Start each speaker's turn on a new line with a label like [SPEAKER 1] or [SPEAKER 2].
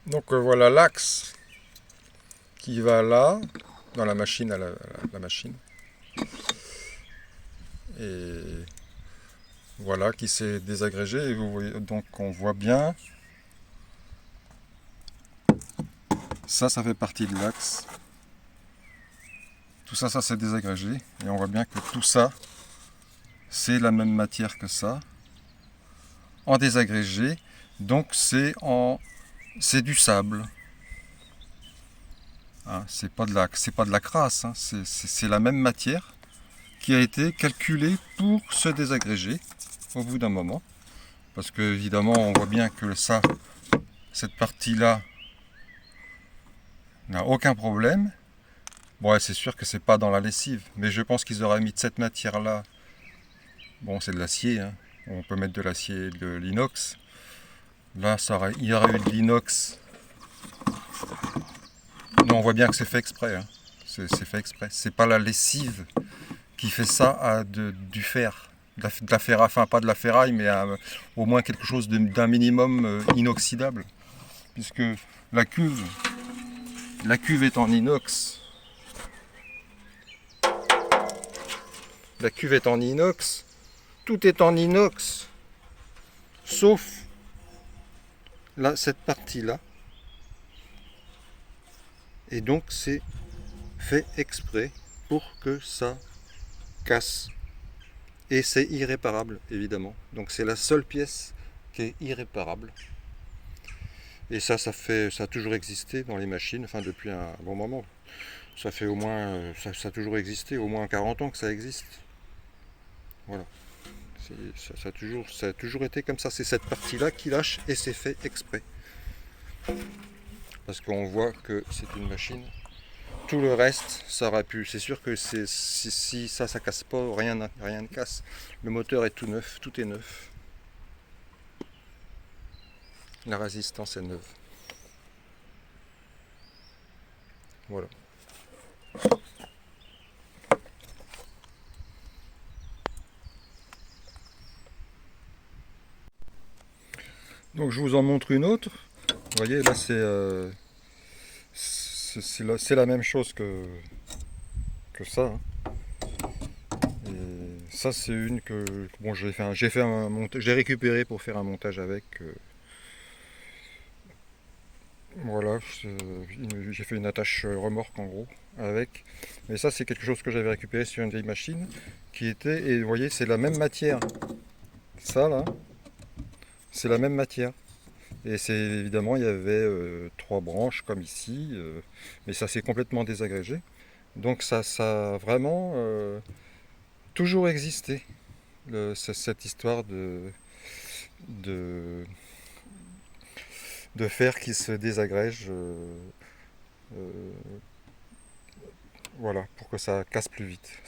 [SPEAKER 1] Donc voilà l'axe qui va là, dans la machine la machine. Et voilà qui s'est désagrégé. Et vous voyez, donc on voit bien, ça fait partie de l'axe. Tout ça, ça s'est désagrégé. Et on voit bien que tout ça, c'est la même matière que ça, en désagrégé. Donc c'est du sable. Hein, c'est pas de la crasse, hein, c'est la même matière qui a été calculée pour se désagréger au bout d'un moment. Parce que évidemment on voit bien que cette partie-là n'a aucun problème. Bon, ouais, c'est sûr que c'est pas dans la lessive, mais je pense qu'ils auraient mis de cette matière-là. Bon, c'est de l'acier, hein. On peut mettre de l'acier et de l'inox. Là, il y aurait eu de l'inox. Non, on voit bien que c'est fait exprès, hein. C'est fait exprès. C'est pas la lessive qui fait ça du fer. De la ferraille, enfin pas de la ferraille, mais au moins quelque chose d'un minimum inoxydable. Puisque la cuve, la cuve est en inox. La cuve est en inox. Tout est en inox. Sauf là, cette partie-là. Et donc c'est fait exprès pour que ça casse. Et c'est irréparable, évidemment. Donc c'est la seule pièce qui est irréparable. Et ça a toujours existé dans les machines, enfin depuis un bon moment. Ça fait au moins, ça a toujours existé, au moins 40 ans que ça existe. Voilà. Ça a toujours été comme ça. C'est cette partie-là qui lâche et c'est fait exprès. Parce qu'on voit que c'est une machine. Tout le reste, ça aurait pu. C'est sûr que si ça casse pas, rien ne casse. Le moteur est tout neuf, tout est neuf. La résistance est neuve. Voilà. Donc je vous en montre une autre. Vous voyez, là c'est la même chose que ça, hein. Et ça c'est une que bon j'ai fait un montage, j'ai récupéré pour faire un montage avec. Voilà, j'ai fait une attache remorque en gros avec. Mais ça c'est quelque chose que j'avais récupéré sur une vieille machine qui était, et vous voyez c'est la même matière. Ça là, c'est la même matière. Et c'est évidemment il y avait trois branches comme ici, mais ça s'est complètement désagrégé. Donc ça a vraiment toujours existé, cette histoire de, de fer qui se désagrège, euh, voilà, pour que ça casse plus vite.